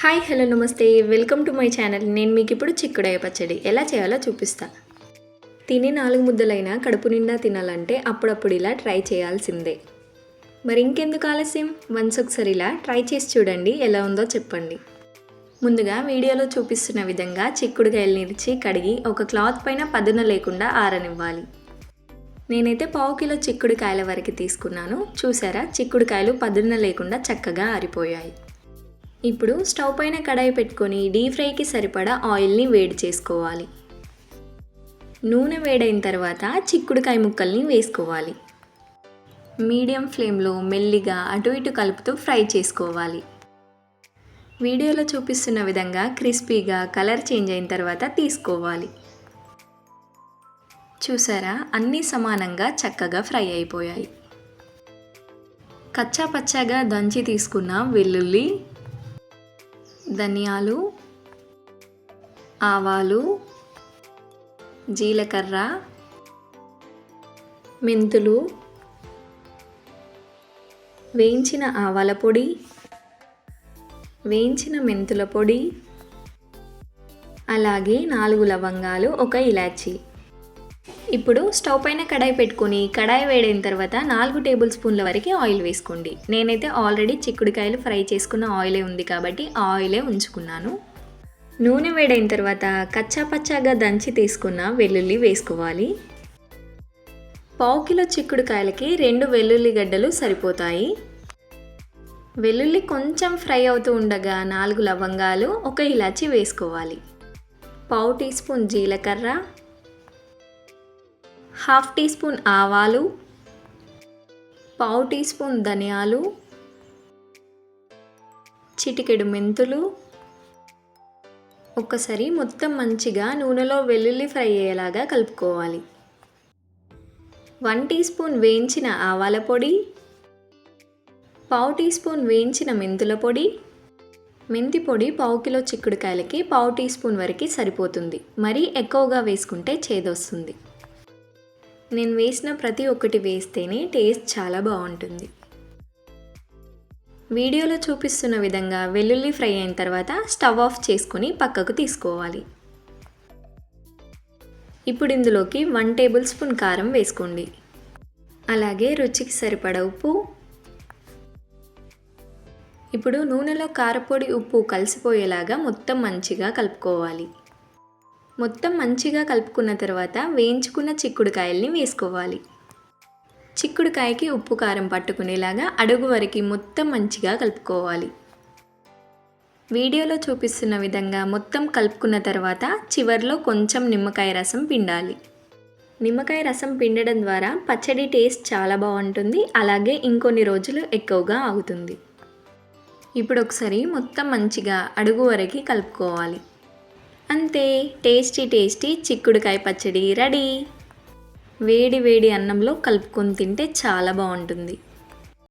Hi hello నమస్తే welcome to my channel. నేను మీకు ఇప్పుడు చిక్కుడుకాయ పచ్చడి ఎలా చేయాలో చూపిస్తా. తిని 4 ముద్దలైనా కడుపు నిండా తినాలంటే అప్పుడప్పుడు ఇలా ట్రై చేయాల్సిందే. మరి ఇంకెందుకు ఆలస్యం, వన్స్ ఒకసారి ఇలా ట్రై చేసి చూడండి, ఎలా ఉందో చెప్పండి. ముందుగా వీడియోలో చూపిస్తున్న విధంగా చిక్కుడుకాయలు నిరిచి కడిగి ఒక క్లాత్ పైన పదును లేకుండా ఆరనివ్వాలి. నేనైతే 1/2 కిలో చిక్కుడుకాయల వరకు తీసుకున్నాను. చూసారా, చిక్కుడుకాయలు పదును లేకుండా చక్కగా ఆరిపోయాయి. ఇప్పుడు స్టవ్ పైన కడాయి పెట్టుకొని డీప్ ఫ్రైకి సరిపడా ఆయిల్ని వేడి చేసుకోవాలి. నూనె వేడైన తర్వాత చిక్కుడుకాయ ముక్కల్ని వేసుకోవాలి. మీడియం ఫ్లేమ్లో మెల్లిగా అటు ఇటు కలుపుతూ ఫ్రై చేసుకోవాలి. వీడియోలో చూపిస్తున్న విధంగా క్రిస్పీగా కలర్ చేంజ్ అయిన తర్వాత తీసుకోవాలి. చూసారా, అన్నీ సమానంగా చక్కగా ఫ్రై అయిపోయాయి. కచ్చా పచ్చాగా దంచి తీసుకున్న వెల్లుల్లి, ధనియాలు, ఆవాలు, జీలకర్ర, మెంతులు, వేయించిన ఆవాల పొడి, వేయించిన మెంతుల పొడి, అలాగే 4 లవంగాలు, 1 ఇలాచీ. ఇప్పుడు స్టవ్ పైన కడాయి పెట్టుకొని కడాయి వేడైన తర్వాత 4 టేబుల్ స్పూన్ల వరకు ఆయిల్ వేసుకోండి. నేనైతే ఆల్రెడీ చిక్కుడుకాయలు ఫ్రై చేసుకున్న ఆయిలే ఉంది కాబట్టి ఆ ఆయిలే ఉంచుకున్నాను. నూనె వేడైన తర్వాత కచ్చా పచ్చాగా దంచి తీసుకున్న వెల్లుల్లి వేసుకోవాలి. 1/2 కిలో చిక్కుడుకాయలకి 2 వెల్లుల్లి గడ్డలు సరిపోతాయి. వెల్లుల్లి కొంచెం ఫ్రై అవుతూ ఉండగా 4 లవంగాలు, 1 ఇలాచీ వేసుకోవాలి. 1/2 టీ స్పూన్ జీలకర్ర, 1/2 టీ స్పూన్ ఆవాలు, 1/2 టీ స్పూన్ ధనియాలు, చిటికెడు మెంతులు. ఒక్కసారి మొత్తం మంచిగా నూనెలో వెల్లుల్లి ఫ్రై అయ్యేలాగా కలుపుకోవాలి. 1 టీ స్పూన్ వేయించిన ఆవాల పొడి, 1/2 టీ స్పూన్ వేయించిన మెంతుల పొడి. మెంతి పొడి 1/2 కిలో చిక్కుడుకాయలకి 1/2 టీ స్పూన్ వరకు సరిపోతుంది. మరీ ఎక్కువగా వేసుకుంటే చేదొస్తుంది. నేను వేసిన ప్రతి ఒక్కటి వేస్తేనే టేస్ట్ చాలా బాగుంటుంది. వీడియోలో చూపిస్తున్న విధంగా వెల్లుల్లి ఫ్రై అయిన తర్వాత స్టవ్ ఆఫ్ చేసుకొని పక్కకు తీసుకోవాలి. ఇప్పుడు ఇందులోకి 1 టేబుల్ స్పూన్ కారం వేసుకోండి. అలాగే రుచికి సరిపడా ఉప్పు. ఇప్పుడు నూనెలో కారపొడి, ఉప్పు కలిసిపోయేలాగా మొత్తం మంచిగా కలుపుకోవాలి. మొత్తం మంచిగా కలుపుకున్న తర్వాత వేయించుకున్న చిక్కుడుకాయల్ని వేసుకోవాలి. చిక్కుడుకాయకి ఉప్పు కారం పట్టుకునేలాగా అడుగు వరకు మొత్తం మంచిగా కలుపుకోవాలి. వీడియోలో చూపిస్తున్న విధంగా మొత్తం కలుపుకున్న తర్వాత చివర్లో కొంచెం నిమ్మకాయ రసం పిండాలి. నిమ్మకాయ రసం పిండడం ద్వారా పచ్చడి టేస్ట్ చాలా బాగుంటుంది. అలాగే ఇంకొన్ని రోజులు ఎక్కువగా ఆగుతుంది. ఇప్పుడు ఒకసారి మొత్తం మంచిగా అడుగు వరకు కలుపుకోవాలి. అంతే, టేస్టీ చిక్కుడుకాయ పచ్చడి రెడీ. వేడి వేడి అన్నంలో కలుపుకొని తింటే చాలా బాగుంటుంది.